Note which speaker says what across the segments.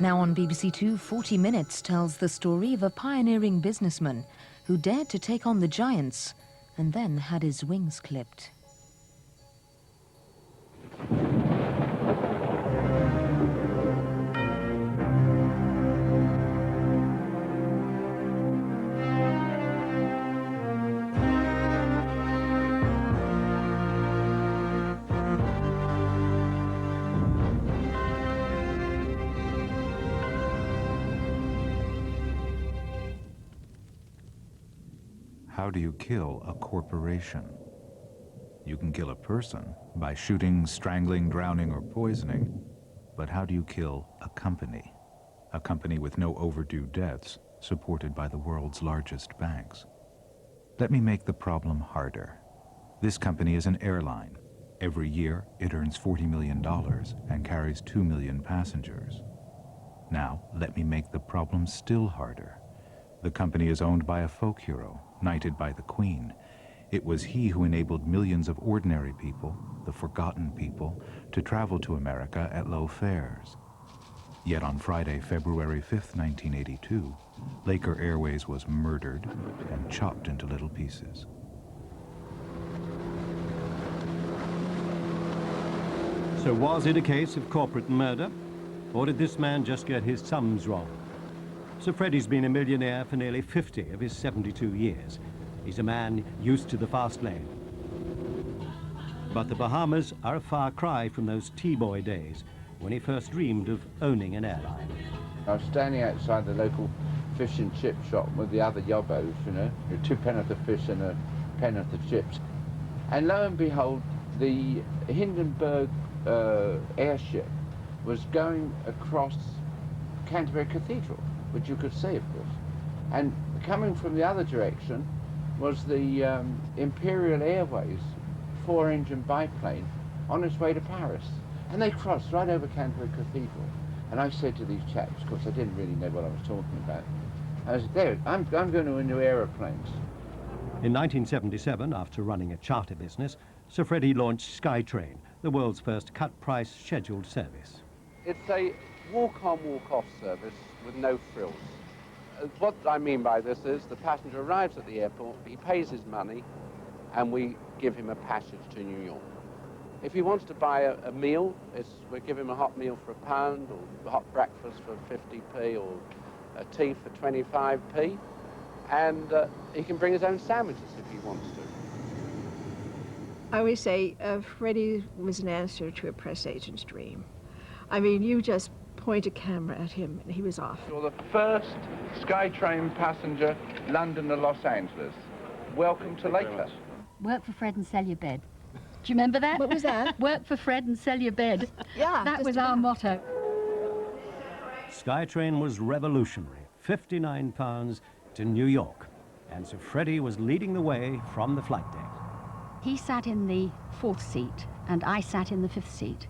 Speaker 1: Now on BBC Two, 40 Minutes tells the story of a pioneering businessman who dared to take on the giants and then had his wings clipped.
Speaker 2: How do you kill a corporation? You can kill a person by shooting, strangling, drowning, or poisoning. But how do you kill a company? A company with no overdue debts, supported by the world's largest banks. Let me make the problem harder. This company is an airline. Every year, it earns $40 million and carries 2 million passengers. Now, let me make the problem still harder. The company is owned by a folk hero, knighted by the Queen. It was he who enabled millions of ordinary people, the forgotten people, to travel to America at low fares. Yet on Friday, February 5th, 1982, Laker Airways was murdered and chopped into little pieces.
Speaker 3: So was it a case of corporate murder? Or did this man just get his sums wrong? Sir Freddie's been a millionaire for nearly 50 of his 72 years. He's a man used to the fast lane. But the Bahamas are a far cry from those T-boy days when he first dreamed of owning an airline.
Speaker 4: I was standing outside the local fish and chip shop with the other yobbos, you know, 2 penn'orth of fish and a penn'orth of chips. And lo and behold, the Hindenburg airship was going across Canterbury Cathedral, which you could see, of course. And coming from the other direction was the Imperial Airways 4-engine biplane on its way to Paris. And they crossed right over Canterbury Cathedral. And I said to these chaps, of course I didn't really know what I was talking about, I said, there, I'm going to a new aeroplanes.
Speaker 3: In 1977, after running a charter business, Sir Freddie launched SkyTrain, the world's first cut-price scheduled service.
Speaker 5: It's a walk-on, walk-off service with no frills. What I mean by this is the passenger arrives at the airport, he pays his money, and we give him a passage to New York. If he wants to buy a meal, we give him a hot meal for £1, or a hot breakfast for 50p, or a tea for 25p, and he can bring his own sandwiches if he wants to.
Speaker 6: I always say Freddie was an answer to a press agent's dream. I mean, you just point a camera at him and he was off.
Speaker 4: You're the first SkyTrain passenger, London to Los Angeles. Welcome to Laker.
Speaker 7: Work for Fred and sell your bed. Do you remember that?
Speaker 6: What was that?
Speaker 7: Work for Fred and sell your bed.
Speaker 6: Yeah.
Speaker 7: That was our motto.
Speaker 3: SkyTrain was revolutionary, £59 to New York. And Sir Freddie was leading the way from the flight deck.
Speaker 7: He sat in the 4th seat and I sat in the 5th seat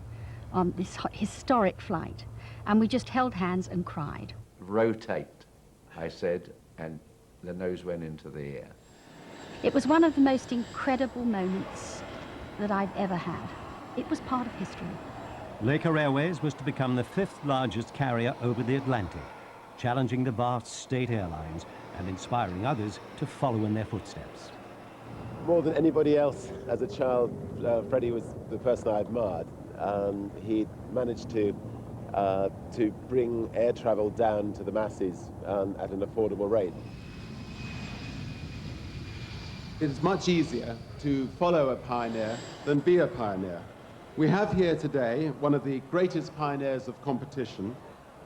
Speaker 7: on this historic flight. And we just held hands and cried.
Speaker 5: Rotate, I said, and the nose went into the air.
Speaker 7: It was one of the most incredible moments that I've ever had. It was part of history.
Speaker 3: Laker Airways was to become the 5th largest carrier over the Atlantic, challenging the vast state airlines and inspiring others to follow in their footsteps.
Speaker 8: More than anybody else, as a child, Freddie was the person I admired. He managed to bring air travel down to the masses at an affordable rate.
Speaker 9: It's much easier to follow a pioneer than be a pioneer. We have here today one of the greatest pioneers of competition.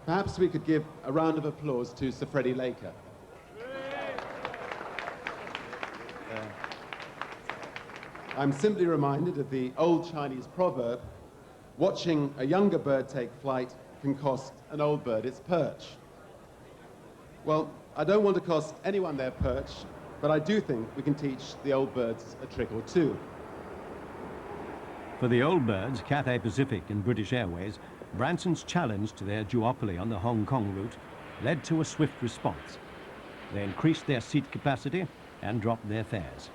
Speaker 9: Perhaps we could give a round of applause to Sir Freddie Laker. I'm simply reminded of the old Chinese proverb, watching a younger bird take flight can cost an old bird its perch. Well, I don't want to cost anyone their perch, but I do think we can teach the old birds a trick or two.
Speaker 3: For the old birds, Cathay Pacific and British Airways, Branson's challenge to their duopoly on the Hong Kong route led to a swift response. They increased their seat capacity and dropped their fares.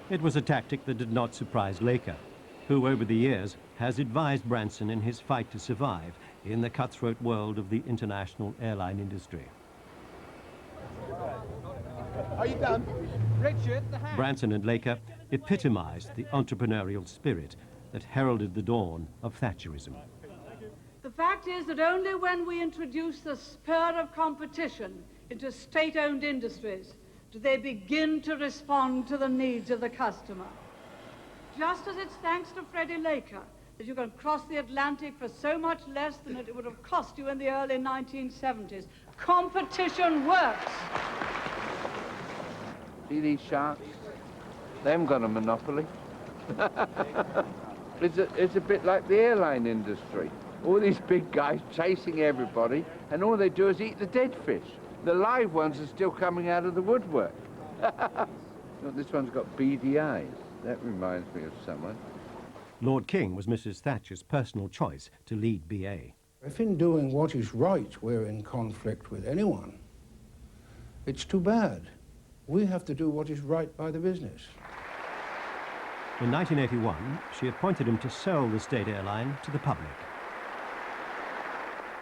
Speaker 3: It was a tactic that did not surprise Laker. who over the years has advised Branson in his fight to survive in the cutthroat world of the international airline industry.
Speaker 9: Are you done?
Speaker 3: Branson and Laker epitomized the entrepreneurial spirit that heralded the dawn of Thatcherism.
Speaker 10: The fact is that only when we introduce the spirit of competition into state-owned industries do they begin to respond to the needs of the customer. Just as it's thanks to Freddie Laker that you can cross the Atlantic for so much less than it would have cost you in the early 1970s. Competition works.
Speaker 4: See these sharks? They haven't got a monopoly. It's a bit like the airline industry. All these big guys chasing everybody, and all they do is eat the dead fish. The live ones are still coming out of the woodwork. Look, this one's got beady eyes. That reminds me of someone.
Speaker 3: Lord King was Mrs. Thatcher's personal choice to lead BA.
Speaker 11: If in doing what is right we're in conflict with anyone, it's too bad. We have to do what is right by the business.
Speaker 3: In 1981, she appointed him to sell the state airline to the public.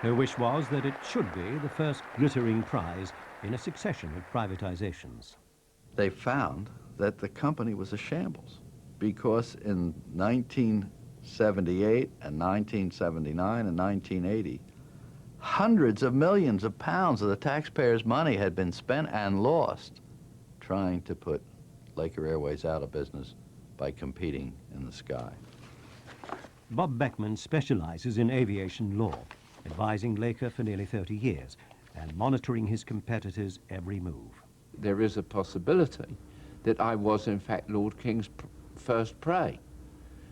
Speaker 3: Her wish was that it should be the first glittering prize in a succession of privatizations.
Speaker 12: They found that the company was a shambles because in 1978 and 1979 and 1980, hundreds of millions of pounds of the taxpayers' money had been spent and lost trying to put Laker Airways out of business by competing in the sky.
Speaker 3: Bob Beckman specializes in aviation law, advising Laker for nearly 30 years and monitoring his competitors' every move.
Speaker 4: There is a possibility that I was, in fact, Lord King's first prey.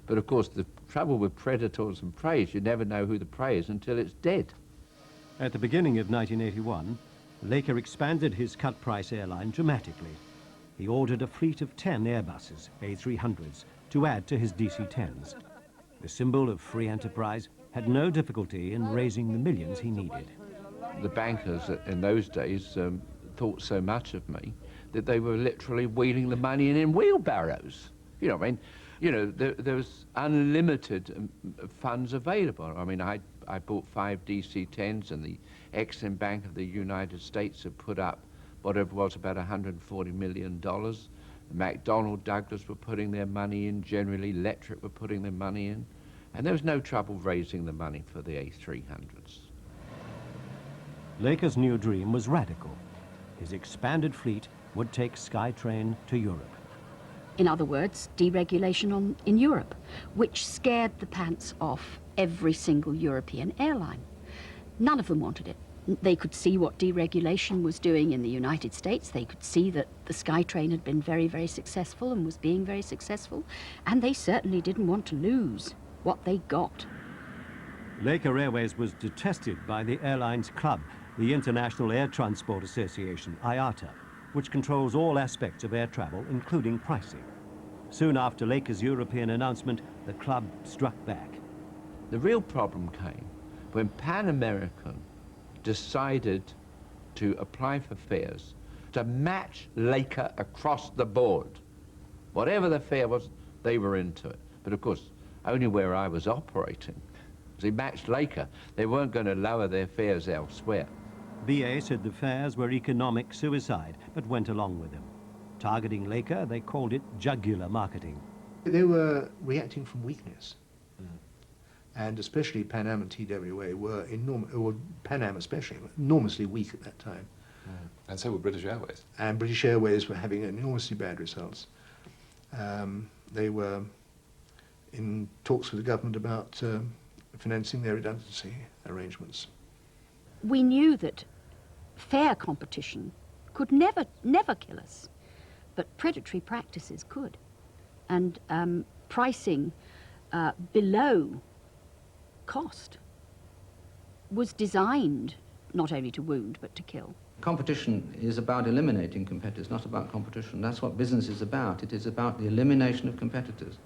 Speaker 4: But, of course, the trouble with predators and prey is you never know who the prey is until it's dead.
Speaker 3: At the beginning of 1981, Laker expanded his cut-price airline dramatically. He ordered a fleet of 10 Airbuses, A300s, to add to his DC-10s. The symbol of free enterprise had no difficulty in raising the millions he needed.
Speaker 4: The bankers in those days thought so much of me that they were literally wheeling the money in wheelbarrows. You know, I mean, you know, there was unlimited funds available. I mean, I bought 5 DC-10s, and the Exim Bank of the United States had put up whatever was about $140 million. McDonnell Douglas were putting their money in, General Electric were putting their money in, and there was no trouble raising the money for the A300s.
Speaker 3: Laker's new dream was radical. His expanded fleet would take SkyTrain to Europe.
Speaker 7: In other words, deregulation in Europe, which scared the pants off every single European airline. None of them wanted it. They could see what deregulation was doing in the United States. They could see that the SkyTrain had been very, very successful and was being very successful, and they certainly didn't want to lose what they got.
Speaker 3: Laker Airways was detested by the airlines club, the International Air Transport Association, IATA, which controls all aspects of air travel, including pricing. Soon after Laker's European announcement, the club struck back.
Speaker 4: The real problem came when Pan American decided to apply for fares to match Laker across the board. Whatever the fare was, they were into it. But of course, only where I was operating. They matched Laker. They weren't going to lower their fares elsewhere.
Speaker 3: BA said the fares were economic suicide, but went along with them. Targeting Laker, they called it jugular marketing.
Speaker 13: They were reacting from weakness. And especially Pan Am and TWA were Pan Am especially, enormously weak at that time.
Speaker 14: And so were British Airways.
Speaker 13: And British Airways were having enormously bad results. They were in talks with the government about financing their redundancy arrangements.
Speaker 7: We knew that fair competition could never kill us, but predatory practices could. And pricing below cost was designed not only to wound, but to kill.
Speaker 15: Competition is about eliminating competitors, not about competition. That's what business is about. It is about the elimination of competitors.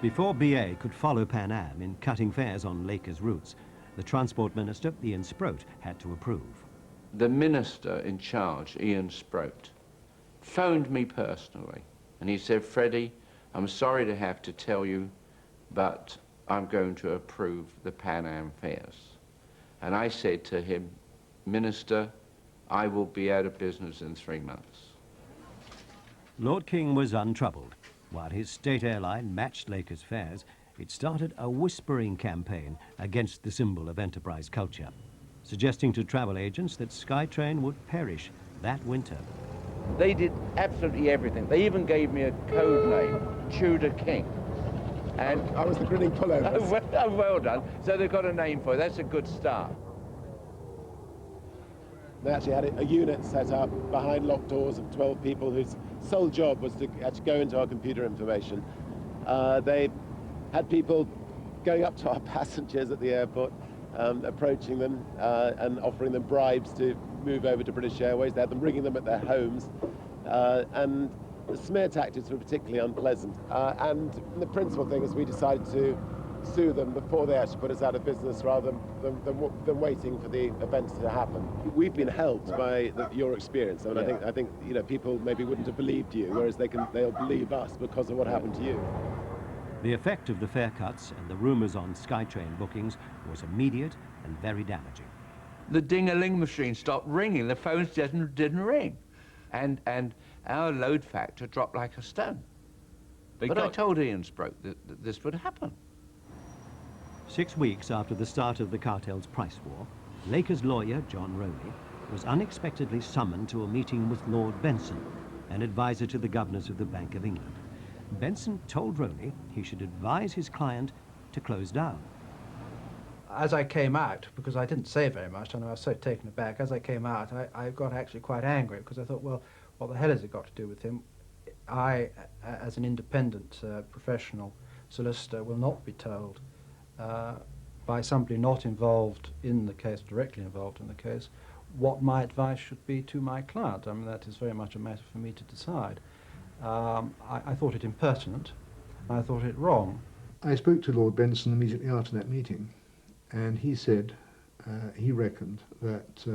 Speaker 3: Before BA could follow Pan Am in cutting fares on Laker's routes, the Transport Minister, Ian Sproat, had to approve.
Speaker 4: The minister in charge, Ian Sproat, phoned me personally, and he said, "Freddie, I'm sorry to have to tell you but I'm going to approve the Pan Am fares. And I said to him, Minister, I will be out of business in 3 months.
Speaker 3: Lord King was untroubled. While his state airline matched Laker's fares, it started a whispering campaign against the symbol of enterprise culture, suggesting to travel agents that SkyTrain would perish that winter.
Speaker 4: They did absolutely everything. They even gave me a code name, Tudor King. And
Speaker 8: I was the grinning pullover.
Speaker 4: Well done. So they've got a name for it. That's a good start.
Speaker 8: They actually had a unit set up behind locked doors of 12 people whose sole job was to actually go into our computer information. They had people going up to our passengers at the airport, approaching them and offering them bribes to move over to British Airways. They had them ringing them at their homes. And the smear tactics were particularly unpleasant. And the principal thing is we decided to sue them before they actually put us out of business rather than waiting for the events to happen. We've been helped by your experience. I mean, I think you know, people maybe wouldn't have believed you, whereas they'll believe us because of what happened to you.
Speaker 3: The effect of the fare cuts and the rumours on SkyTrain bookings was immediate and very damaging.
Speaker 4: The ding-a-ling machine stopped ringing. The phones didn't ring. And our load factor dropped like a stone. But I told Ian Sproke that this would happen.
Speaker 3: 6 weeks after the start of the cartel's price war, Laker's lawyer, John Rowley, was unexpectedly summoned to a meeting with Lord Benson, an advisor to the governors of the Bank of England. Benson told Rowley he should advise his client to close down.
Speaker 11: As I came out, because I didn't say very much, and I was so taken aback, as I came out, I got actually quite angry, because I thought, well, what the hell has it got to do with him? I, as an independent professional solicitor, will not be told by somebody not involved in the case, directly involved in the case, what my advice should be to my client. I mean, that is very much a matter for me to decide. I thought it impertinent, and I thought it wrong.
Speaker 13: I spoke to Lord Benson immediately after that meeting, and he said he reckoned that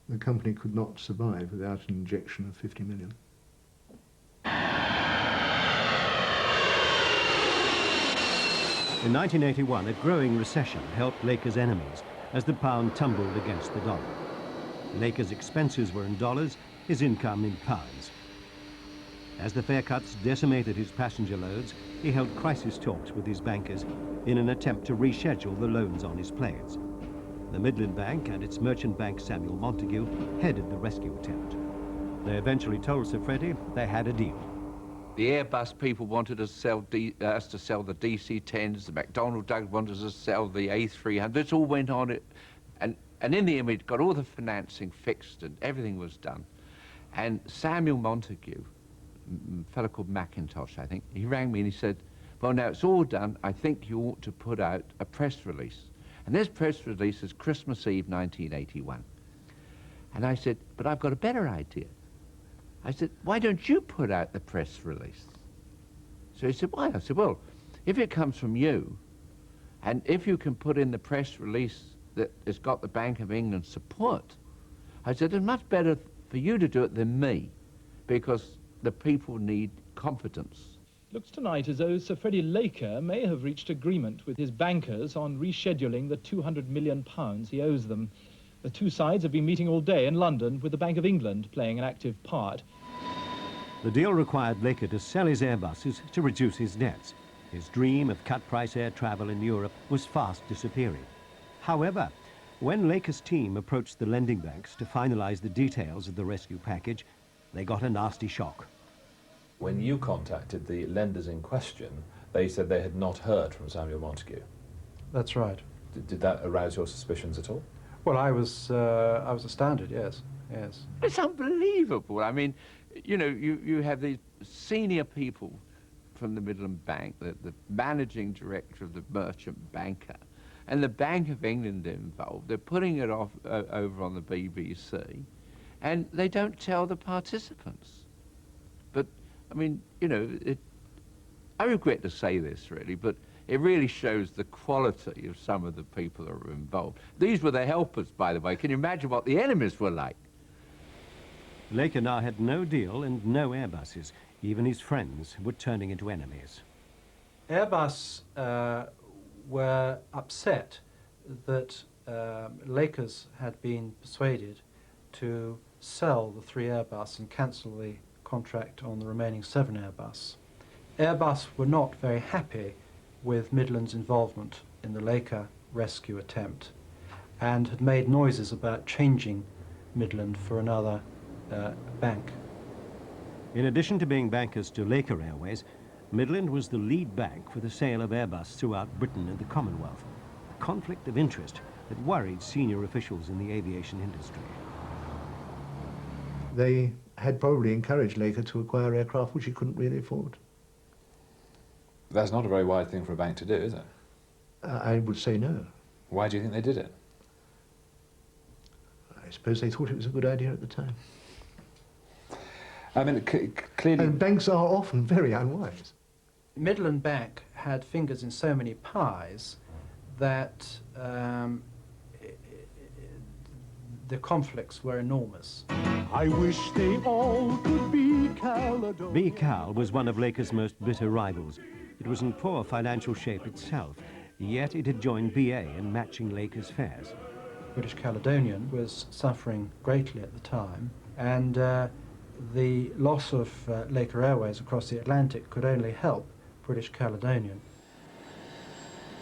Speaker 13: the company could not survive without an injection of 50 million.
Speaker 3: In 1981, a growing recession helped Laker's enemies as the pound tumbled against the dollar. Laker's expenses were in dollars, his income in pounds. As the fare cuts decimated his passenger loads, he held crisis talks with his bankers in an attempt to reschedule the loans on his planes. The Midland Bank and its merchant bank Samuel Montague headed the rescue attempt. They eventually told Sir Freddie they had a deal.
Speaker 4: The Airbus people wanted us to sell the DC-10s, the McDonnell Douglas wanted us to sell the A300. It all went on, and in the end we got all the financing fixed and everything was done. And Samuel Montague, a fellow called Mackintosh, I think, he rang me and he said, well, now it's all done, I think you ought to put out a press release. And this press release is Christmas Eve 1981. And I said, but I've got a better idea. I said, why don't you put out the press release? So he said, why? I said, well, if it comes from you, and if you can put in the press release that has got the Bank of England support, I said, it's much better for you to do it than me, because the people need confidence.
Speaker 16: Looks tonight as though Sir Freddie Laker may have reached agreement with his bankers on rescheduling the £200 million he owes them. The two sides have been meeting all day in London, with the Bank of England playing an active part.
Speaker 3: The deal required Laker to sell his Airbuses to reduce his debts. His dream of cut-price air travel in Europe was fast disappearing. However, when Laker's team approached the lending banks to finalize the details of the rescue package, they got a nasty shock.
Speaker 14: When you contacted the lenders in question, they said they had not heard from Samuel Montague.
Speaker 11: That's right.
Speaker 14: Did that arouse your suspicions at all?
Speaker 11: Well, I was astounded, yes, yes.
Speaker 4: It's unbelievable. I mean, you know, you have these senior people from the Midland Bank, the managing director of the merchant banker, and the Bank of England involved. They're putting it off over on the BBC, and they don't tell the participants. But, I mean, you know, I regret to say this, really, but it really shows the quality of some of the people that were involved. These were the helpers, by the way. Can you imagine what the enemies were like?
Speaker 3: Laker now had no deal and no Airbuses. Even his friends were turning into enemies.
Speaker 11: Airbus were upset that Lakers had been persuaded to sell the 3 Airbus and cancel the contract on the remaining 7 Airbus. Airbus were not very happy with Midland's involvement in the Laker rescue attempt and had made noises about changing Midland for another bank.
Speaker 3: In addition to being bankers to Laker Airways, Midland was the lead bank for the sale of Airbus throughout Britain and the Commonwealth, a conflict of interest that worried senior officials in the aviation industry.
Speaker 13: They had probably encouraged Laker to acquire aircraft which he couldn't really afford.
Speaker 14: That's not a very wise thing for a bank to do, is it?
Speaker 13: I would say no.
Speaker 14: Why do you think they did it?
Speaker 13: I suppose they thought it was a good idea at the time.
Speaker 14: I mean, clearly...
Speaker 13: And banks are often very unwise.
Speaker 11: Midland Bank had fingers in so many pies that the conflicts were enormous.
Speaker 17: I wish they all could be Caledonia.
Speaker 3: B. Cal was one of Laker's most bitter rivals. It was in poor financial shape itself, yet it had joined BA in matching Laker's fares.
Speaker 11: British Caledonian was suffering greatly at the time, and the loss of Laker Airways across the Atlantic could only help British Caledonian.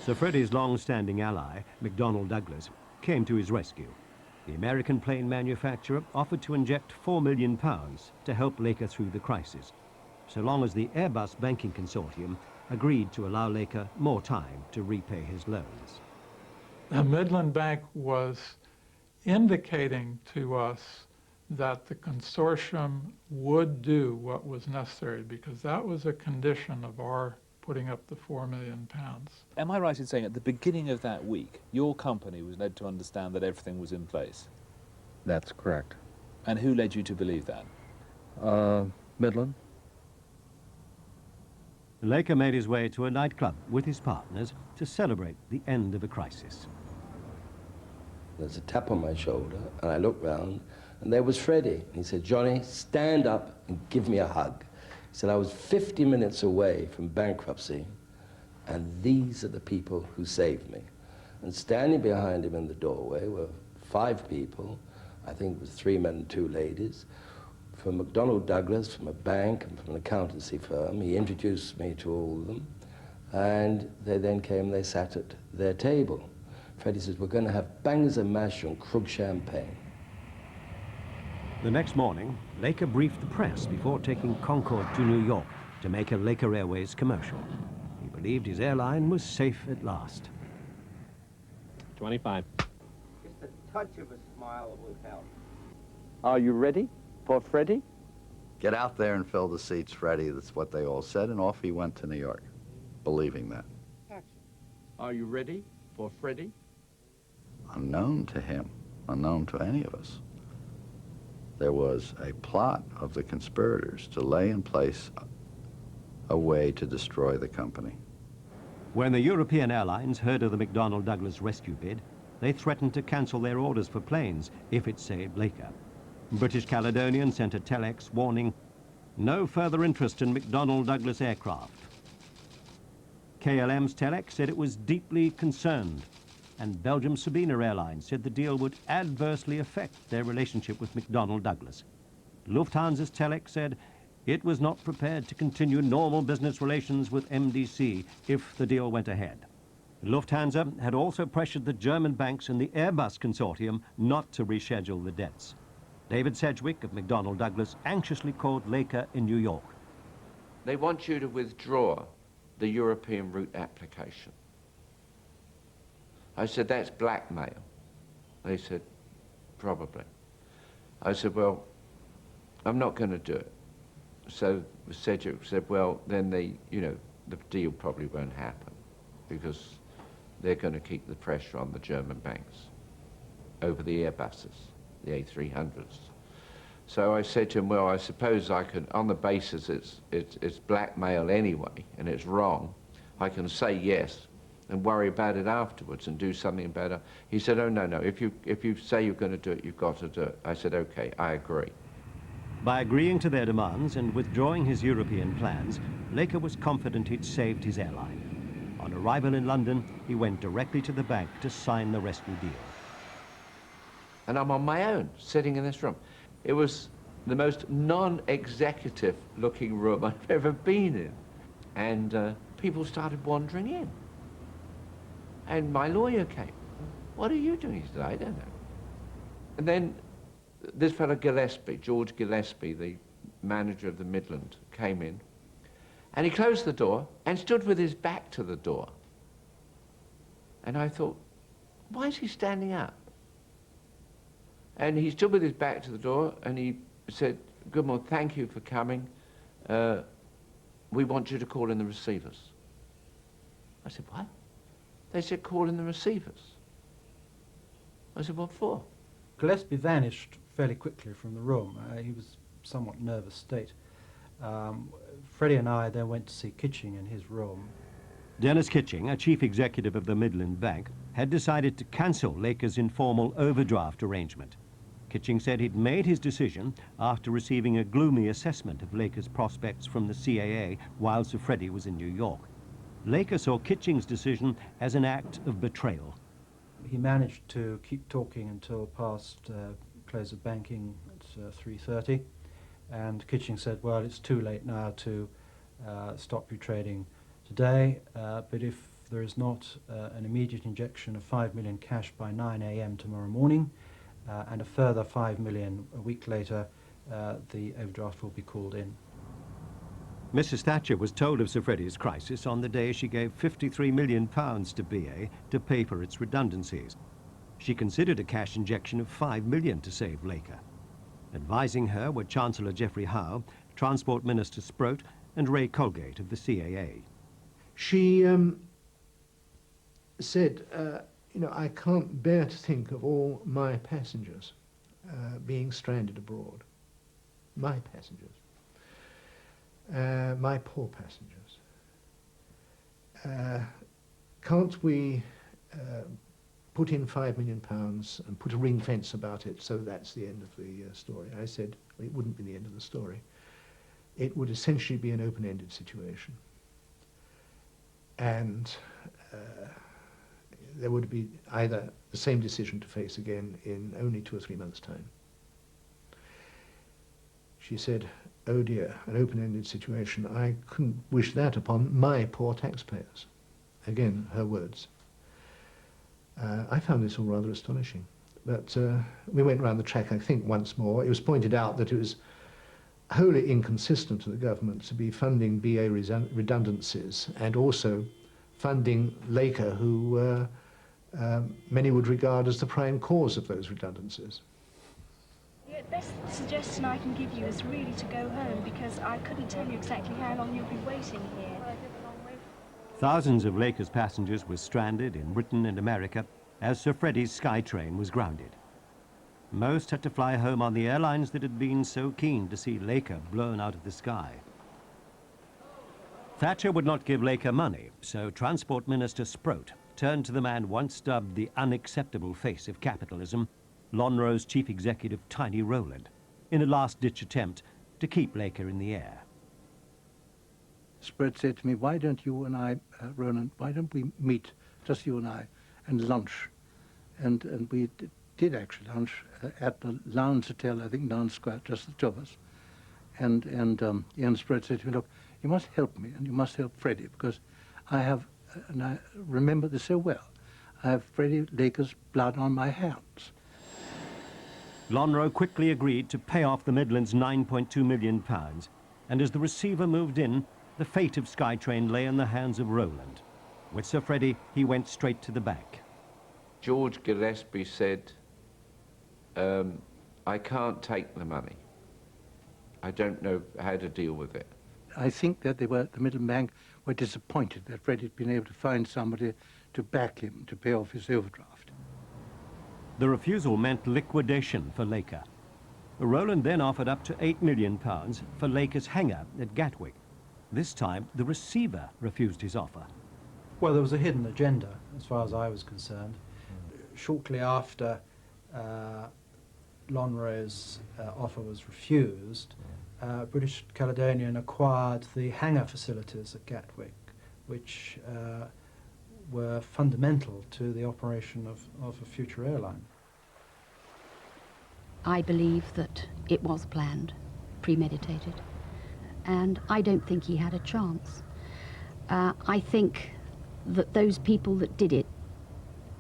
Speaker 3: Sir Freddie's long-standing ally, McDonnell Douglas, came to his rescue. The American plane manufacturer offered to inject £4 million to help Laker through the crisis, so long as the Airbus banking consortium agreed to allow Laker more time to repay his loans.
Speaker 18: The Midland Bank was indicating to us that the consortium would do what was necessary, because that was a condition of our putting up the £4 million.
Speaker 14: Am I right in saying at the beginning of that week, your company was led to understand that everything was in place?
Speaker 19: That's correct.
Speaker 14: And who led you to believe that?
Speaker 19: Midland.
Speaker 3: Laker made his way to a nightclub with his partners to celebrate the end of a crisis.
Speaker 20: There's a tap on my shoulder, and I looked round, and there was Freddie. He said, "Johnny, stand up and give me a hug." He said, "I was 50 minutes away from bankruptcy, and these are the people who saved me." And standing behind him in the doorway were 5 people, I think it was 3 men and 2 ladies, from McDonnell Douglas, from a bank and from an accountancy firm. He introduced me to all of them, and they then came, they sat at their table. Freddie says, "We're going to have bangers and mash and Krug champagne."
Speaker 3: The next morning, Laker briefed the press before taking Concorde to New York to make a Laker Airways commercial. He believed his airline was safe at last.
Speaker 21: 25.
Speaker 22: Just a touch of a smile would help.
Speaker 12: Are you ready for Freddie? Get out there and fill the seats, Freddie. That's what they all said, and off he went to New York, believing that.
Speaker 22: Are you ready for Freddie?
Speaker 12: Unknown to him, unknown to any of us, there was a plot of the conspirators to lay in place a way to destroy the company.
Speaker 3: When the European airlines heard of the McDonnell Douglas rescue bid, they threatened to cancel their orders for planes if it saved Laker. British Caledonian sent a telex warning, "No further interest in McDonnell Douglas aircraft." KLM's telex said it was deeply concerned, and Belgium's Sabina Airlines said the deal would adversely affect their relationship with McDonnell Douglas. Lufthansa's telex said it was not prepared to continue normal business relations with MDC if the deal went ahead. Lufthansa had also pressured the German banks and the Airbus consortium not to reschedule the debts. David Sedgwick of McDonnell Douglas anxiously called Laker in New York.
Speaker 4: They want you to withdraw the European route application. I said, "That's blackmail." They said, "Probably." I said, "Well, I'm not going to do it." So Sedgwick said, "Well, then the deal probably won't happen because they're going to keep the pressure on the German banks over the Airbuses, the A300s." So I said to him, "Well, I suppose I can, on the basis it's blackmail anyway, and it's wrong, I can say yes and worry about it afterwards and do something better." He said, "Oh, no, no, if you say you're going to do it, you've got to do it." I said, "Okay, I agree."
Speaker 3: By agreeing to their demands and withdrawing his European plans, Laker was confident he'd saved his airline. On arrival in London, he went directly to the bank to sign the rescue deal.
Speaker 4: And I'm on my own, sitting in this room. It was the most non-executive looking room I've ever been in. And people started wandering in. And my lawyer came. What are you doing? He said, I don't know. And then this fellow Gillespie, George Gillespie, the manager of the Midland, came in. And he closed the door and stood with his back to the door. And I thought, why is he standing up? And he stood with his back to the door and he said, good morning, thank you for coming. We want you to call in the receivers. I said, what? They said, call in the receivers. I said, what for?
Speaker 11: Gillespie vanished fairly quickly from the room. He was somewhat nervous state. Freddie and I then went to see Kitching in his room.
Speaker 3: Dennis Kitching, a chief executive of the Midland Bank, had decided to cancel Laker's informal overdraft arrangement. Kitching said he'd made his decision after receiving a gloomy assessment of Laker's prospects from the CAA while Sir Freddie was in New York. Laker saw Kitching's decision as an act of betrayal.
Speaker 11: He managed to keep talking until past close of banking at 3:30, and Kitching said, well, it's too late now to stop you trading today, but if there is not an immediate injection of 5 million cash by 9 a.m. tomorrow morning, and a further 5 million a week later, the overdraft will be called in.
Speaker 3: Mrs. Thatcher was told of Sir Freddie's crisis on the day she gave £53 million to BA to pay for its redundancies. She considered a cash injection of 5 million to save Laker. Advising her were Chancellor Geoffrey Howe, Transport Minister Sproat, and Ray Colgate of the CAA.
Speaker 13: She said, you know, I can't bear to think of all my passengers being stranded abroad. My passengers. My poor passengers. Can't we put in £5 million and put a ring fence about it so that's the end of the story? I said, well, it wouldn't be the end of the story. It would essentially be an open-ended situation. And there would be either the same decision to face again in only 2 or 3 months' time. She said, oh dear, an open-ended situation. I couldn't wish that upon my poor taxpayers. Again, her words. I found this all rather astonishing. But we went round the track, I think, once more. It was pointed out that it was wholly inconsistent to the government to be funding BA redundancies and also funding Laker, who many would regard as the prime cause of those redundancies.
Speaker 1: The best suggestion I can give you is really to go home, because I couldn't tell you exactly how long you'll be waiting here.
Speaker 3: Thousands of Laker's passengers were stranded in Britain and America as Sir Freddie's SkyTrain was grounded. Most had to fly home on the airlines that had been so keen to see Laker blown out of the sky. Thatcher would not give Laker money, so Transport Minister Sproat turned to the man once dubbed the unacceptable face of capitalism, Lonhro's chief executive Tiny Rowland, in a last-ditch attempt to keep Laker in the air.
Speaker 21: Sproat said to me, why don't you and I, Roland, why don't we meet, just you and I, and lunch? And we did actually lunch at the Lowndes Hotel, I think, Lowndes Square, just the two of us. And Ian Sproat said to me, look, you must help me, and you must help Freddie, because I have, and I remember this so well, I have Freddie Laker's blood on my hands.
Speaker 3: Lonhro quickly agreed to pay off the Midlands £9.2 million, and as the receiver moved in, the fate of SkyTrain lay in the hands of Rowland. With Sir Freddie, he went straight to the bank.
Speaker 4: George Gillespie said, I can't take the money. I don't know how to deal with it.
Speaker 21: I think that the Midland Bank were disappointed that Freddie had been able to find somebody to back him to pay off his overdraft.
Speaker 3: The refusal meant liquidation for Laker. Rowland then offered up to £8 million for Laker's hangar at Gatwick. This time, the receiver refused his offer.
Speaker 11: Well, there was a hidden agenda, as far as I was concerned. Shortly after Lonhro's offer was refused, British Caledonian acquired the hangar facilities at Gatwick, which were fundamental to the operation of a future airline.
Speaker 7: I believe that it was planned, premeditated, and I don't think he had a chance. I think that those people that did it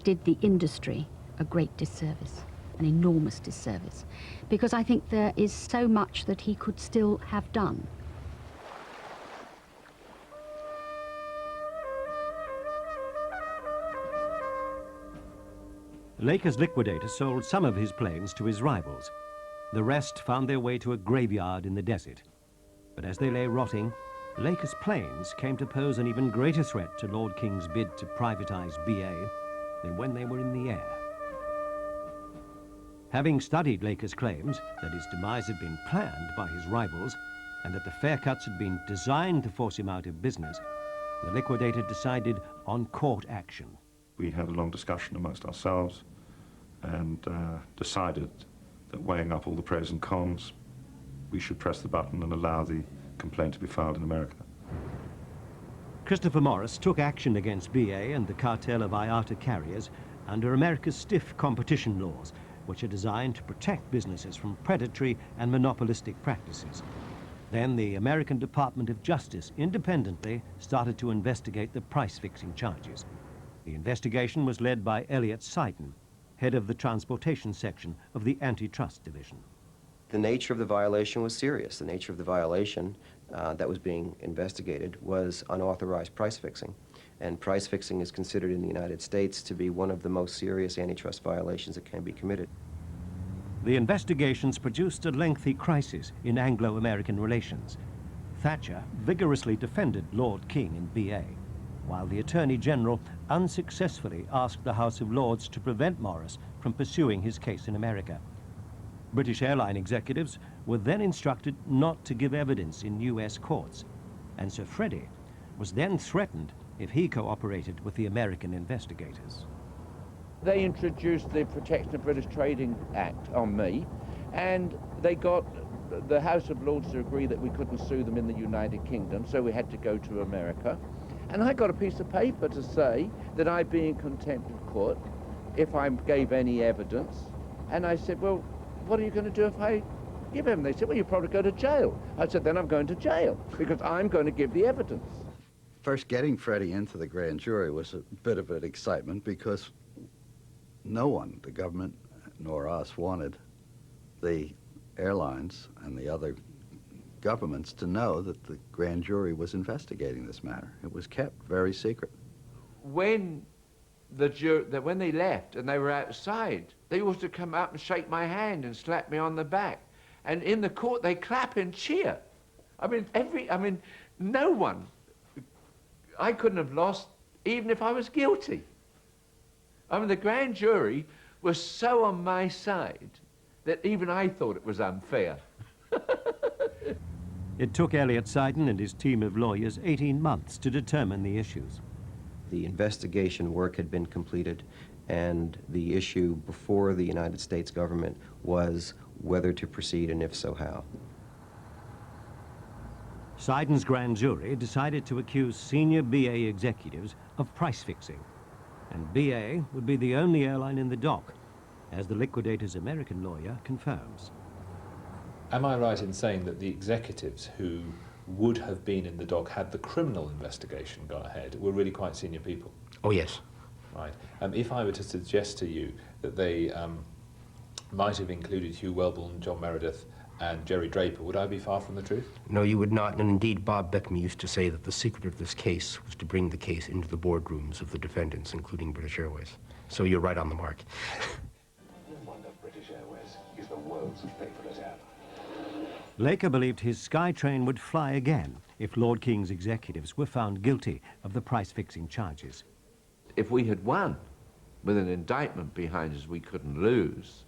Speaker 7: did the industry a great disservice, an enormous disservice, because I think there is so much that he could still have done.
Speaker 3: Laker's liquidator sold some of his planes to his rivals. The rest found their way to a graveyard in the desert. But as they lay rotting, Laker's planes came to pose an even greater threat to Lord King's bid to privatize BA than when they were in the air. Having studied Laker's claims that his demise had been planned by his rivals and that the fare cuts had been designed to force him out of business, the liquidator decided on court action.
Speaker 2: We had a long discussion amongst ourselves and decided that, weighing up all the pros and cons, we should press the button and allow the complaint to be filed in America.
Speaker 3: Christopher Morris took action against BA and the cartel of IATA carriers under America's stiff competition laws, which are designed to protect businesses from predatory and monopolistic practices. Then the American Department of Justice independently started to investigate the price-fixing charges. The investigation was led by Elliot Seiden, head of the transportation section of the Antitrust Division.
Speaker 6: The nature of the violation was serious. The nature of the violation that was being investigated was unauthorized price fixing. And price fixing is considered in the United States to be one of the most serious antitrust violations that can be committed.
Speaker 3: The investigations produced a lengthy crisis in Anglo-American relations. Thatcher vigorously defended Lord King and BA, while the Attorney General unsuccessfully asked the House of Lords to prevent Morris from pursuing his case in America. British airline executives were then instructed not to give evidence in US courts, and Sir Freddie was then threatened if he cooperated with the American investigators.
Speaker 4: They introduced the Protection of British Trading Act on me, and they got the House of Lords to agree that we couldn't sue them in the United Kingdom, so we had to go to America. And I got a piece of paper to say that I'd be in contempt of court if I gave any evidence. And I said, well, what are you going to do if I give him? They said, well, you'll probably go to jail. I said, then I'm going to jail because I'm going to give the evidence.
Speaker 12: First, getting Freddie into the grand jury was a bit of an excitement because no one, the government nor us, wanted the airlines and the other governments to know that the grand jury was investigating this matter. It was kept very secret.
Speaker 4: When when they left and they were outside, they used to come up and shake my hand and slap me on the back. And in the court, they clap and cheer. I mean, no one, I couldn't have lost even if I was guilty. I mean, the grand jury was so on my side that even I thought it was unfair.
Speaker 3: It took Elliot Seiden and his team of lawyers 18 months to determine the issues.
Speaker 6: The investigation work had been completed, and the issue before the United States government was whether to proceed, and if so, how.
Speaker 3: Seiden's grand jury decided to accuse senior BA executives of price fixing, and BA would be the only airline in the dock, as the liquidator's American lawyer confirms.
Speaker 14: Am I right in saying that the executives who would have been in the dock had the criminal investigation gone ahead were really quite senior people?
Speaker 23: Oh, yes.
Speaker 14: Right. If I were to suggest to you that they might have included Hugh Wellborn, John Meredith, and Jerry Draper, would I be far from the truth?
Speaker 23: No, you would not. And indeed, Bob Beckham used to say that the secret of this case was to bring the case into the boardrooms of the defendants, including British Airways. So you're right on the mark.
Speaker 24: No wonder British Airways is the world's favorite airline.
Speaker 3: Laker believed his Skytrain would fly again if Lord King's executives were found guilty of the price-fixing charges.
Speaker 4: If we had won with an indictment behind us we couldn't lose,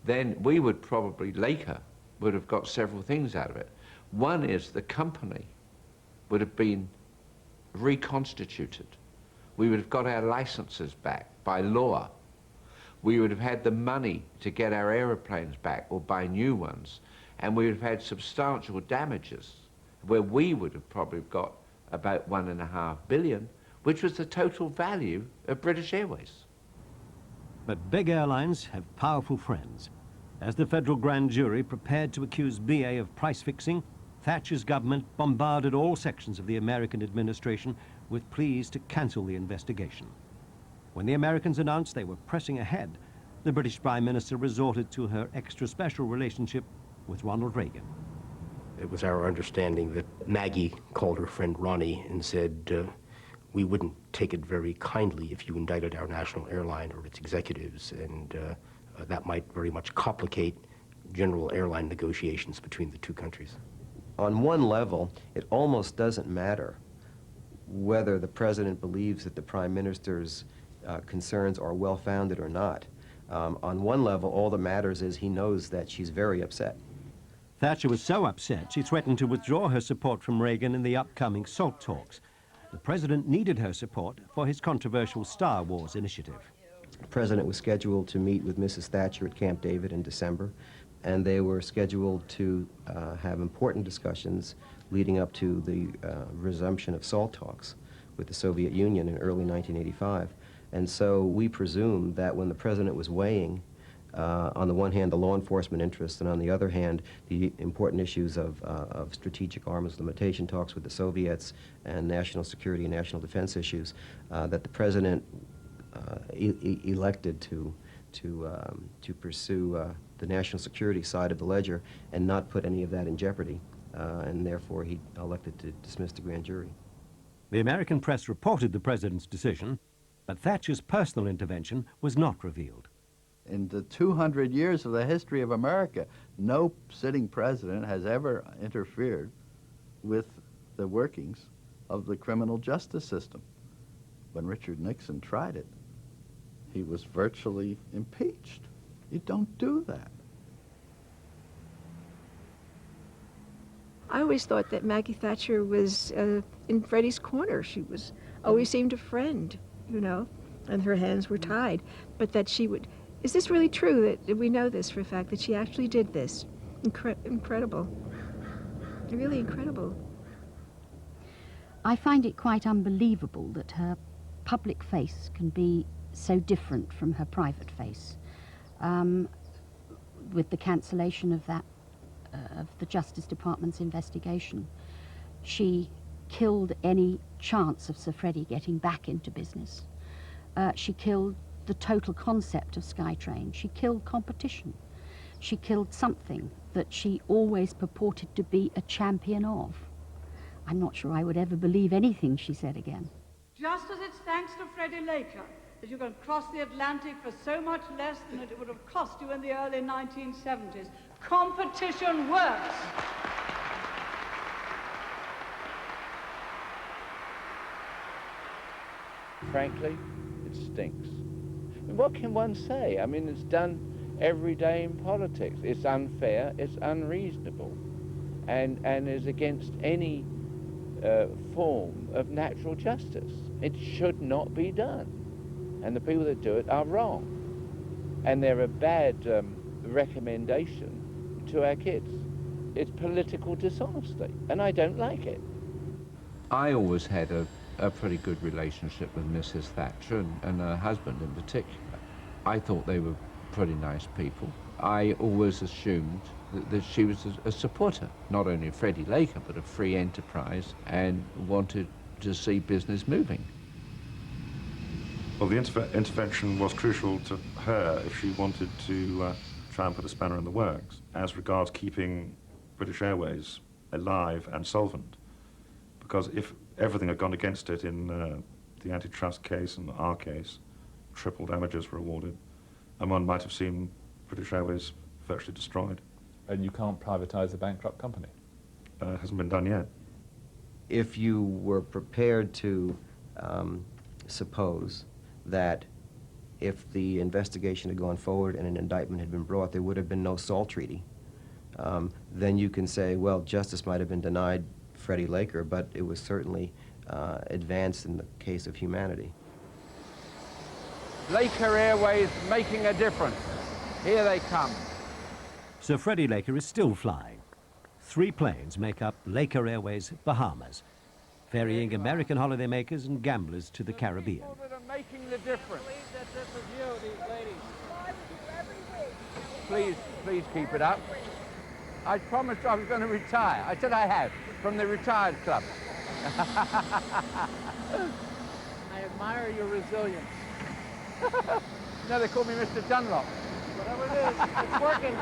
Speaker 4: then we would probably, Laker would have got several things out of it. One is the company would have been reconstituted. We would have got our licenses back by law. We would have had the money to get our aeroplanes back or buy new ones. And we would have had substantial damages where we would have probably got about $1.5 billion. which was the total value of British Airways.
Speaker 3: But big airlines have powerful friends. As the federal grand jury prepared to accuse BA of price fixing, Thatcher's government bombarded all sections of the American administration with pleas to cancel the investigation. When the Americans announced they were pressing ahead, the British Prime Minister resorted to her extra special relationship with Ronald Reagan.
Speaker 23: It was our understanding that Maggie called her friend Ronnie and said, we wouldn't take it very kindly if you indicted our national airline or its executives, and that might very much complicate general airline negotiations between the two countries.
Speaker 6: On one level, it almost doesn't matter whether the president believes that the prime minister's concerns are well-founded or not. On one level, all that matters is he knows that she's very upset.
Speaker 3: Thatcher was so upset she threatened to withdraw her support from Reagan in the upcoming SALT talks. The president needed her support for his controversial Star Wars initiative.
Speaker 6: The president was scheduled to meet with Mrs. Thatcher at Camp David in December, and they were scheduled to have important discussions leading up to the resumption of SALT talks with the Soviet Union in early 1985. And so we presumed that when the president was weighing, on the one hand, the law enforcement interests, and on the other hand, the important issues of strategic arms limitation talks with the Soviets and national security and national defense issues, that the president elected to pursue the national security side of the ledger and not put any of that in jeopardy, and therefore he elected to dismiss the grand jury.
Speaker 3: The American press reported the president's decision, but Thatcher's personal intervention was not revealed.
Speaker 12: In the 200 years of the history of America, no sitting president has ever interfered with the workings of the criminal justice system. When Richard Nixon tried it, he was virtually impeached. You don't do that.
Speaker 5: I always thought that Maggie Thatcher was in Freddie's corner. She always seemed a friend, you know, and her hands were tied. But that she would... Is this really true that we know this for a fact, that she actually did this? Incredible. Really incredible.
Speaker 7: I find it quite unbelievable that her public face can be so different from her private face. With the cancellation of that, of the Justice Department's investigation, she killed any chance of Sir Freddie getting back into business. She killed the total concept of SkyTrain. She killed competition. She killed something that she always purported to be a champion of. I'm not sure I would ever believe anything she said again.
Speaker 9: Just as it's thanks to Freddie Laker that you can cross the Atlantic for so much less than it would have cost you in the early 1970s. Competition works.
Speaker 4: Frankly, it stinks. What can one say? I mean, it's done every day in politics. It's unfair, it's unreasonable, and is against any form of natural justice. It should not be done. And the people that do it are wrong. And they're a bad recommendation to our kids. It's political dishonesty, and I don't like it. I always had a pretty good relationship with Mrs. Thatcher and her husband in particular. I thought they were pretty nice people. I always assumed that she was a supporter, not only of Freddie Laker, but of free enterprise, and wanted to see business moving.
Speaker 2: Well, the intervention was crucial to her if she wanted to try and put a spanner in the works as regards keeping British Airways alive and solvent. Because if everything had gone against it in the antitrust case and our case, triple damages were awarded, and one might have seen British Airways virtually destroyed.
Speaker 14: And you can't privatise a bankrupt company?
Speaker 2: It hasn't been done yet.
Speaker 6: If you were prepared to suppose that if the investigation had gone forward and an indictment had been brought, there would have been no SALT treaty, then you can say, well, justice might have been denied Freddie Laker, but it was certainly advanced in the case of humanity.
Speaker 4: Laker Airways making a difference. Here they come.
Speaker 3: Sir Freddie Laker is still flying. 3 planes make up Laker Airways Bahamas. ferrying American holidaymakers and gamblers to the Caribbean.
Speaker 4: People that are making the difference. Please keep it up. I promised I was going to retire. I said I have, from the retired club.
Speaker 22: I admire your resilience.
Speaker 4: No, they call me Mr. Dunlop.
Speaker 22: Whatever it is, it's working.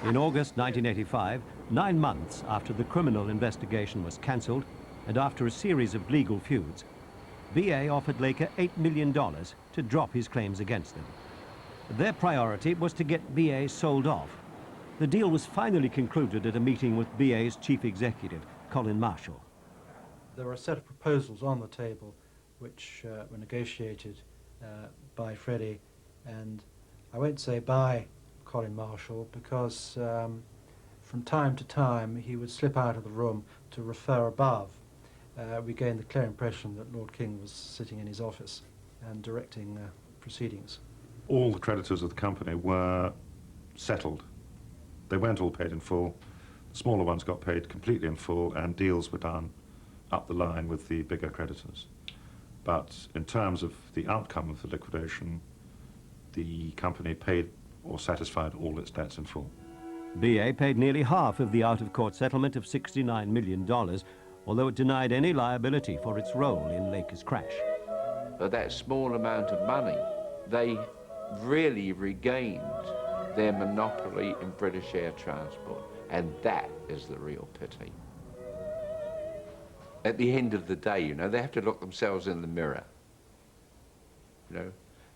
Speaker 3: In August 1985, 9 months after the criminal investigation was cancelled and after a series of legal feuds, BA offered Laker $8 million to drop his claims against them. Their priority was to get BA sold off. The deal was finally concluded at a meeting with BA's chief executive, Colin Marshall.
Speaker 11: There were a set of proposals on the table which were negotiated by Freddie, and I won't say by Colin Marshall because from time to time he would slip out of the room to refer above. We gained the clear impression that Lord King was sitting in his office and directing proceedings.
Speaker 2: All the creditors of the company were settled. They weren't all paid in full. The smaller ones got paid completely in full, and deals were done up the line with the bigger creditors. But in terms of the outcome of the liquidation, the company paid or satisfied all its debts in full.
Speaker 3: BA paid nearly half of the out-of-court settlement of $69 million, although it denied any liability for its role in Laker's crash.
Speaker 4: For that small amount of money, they really regained their monopoly in British air transport, and that is the real pity. At the end of the day, you know, they have to look themselves in the mirror. You know,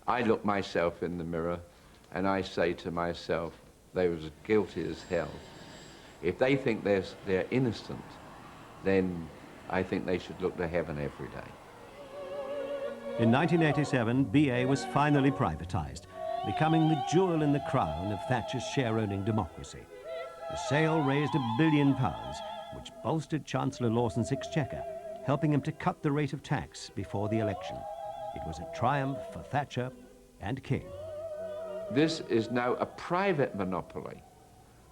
Speaker 4: I look myself in the mirror and I say to myself, they was as guilty as hell. If they think they're innocent, then I think they should look to heaven every day.
Speaker 3: In 1987, BA was finally privatized, becoming the jewel in the crown of Thatcher's share-owning democracy. The sale raised £1 billion, which bolstered Chancellor Lawson's exchequer, helping him to cut the rate of tax before the election. It was a triumph for Thatcher and King.
Speaker 4: This is now a private monopoly.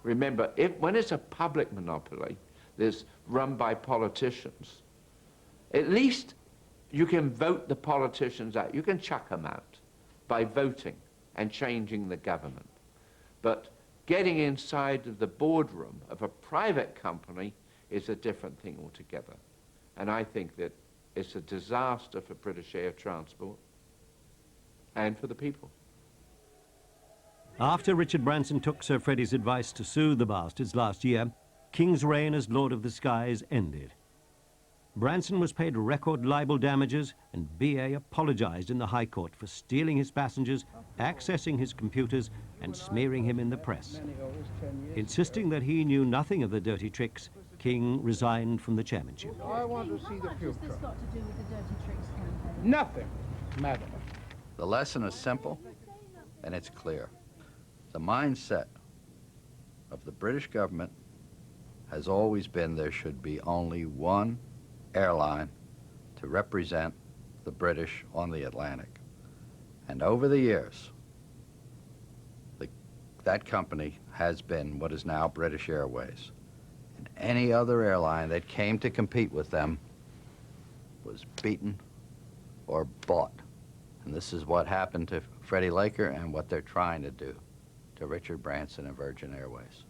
Speaker 4: Remember, when it's a public monopoly that's run by politicians, at least you can vote the politicians out. You can chuck them out by voting and changing the government. But getting inside of the boardroom of a private company is a different thing altogether. And I think that it's a disaster for British air transport and for the people.
Speaker 3: After Richard Branson took Sir Freddie's advice to sue the bastards last year, King's reign as Lord of the Skies ended. Branson was paid record libel damages, and BA apologized in the High Court for stealing his passengers, accessing his computers, and smearing him in the press. Insisting that he knew nothing of the dirty tricks, King resigned from the chairmanship.
Speaker 22: I want to see the future.
Speaker 1: What has this got to do with the Dirty Tricks campaign?
Speaker 22: Nothing, madam.
Speaker 12: The lesson is simple and it's clear. The mindset of the British government has always been there should be only one airline to represent the British on the Atlantic. And over the years, that company has been what is now British Airways. And any other airline that came to compete with them was beaten or bought. And this is what happened to Freddie Laker and what they're trying to do to Richard Branson and Virgin Airways.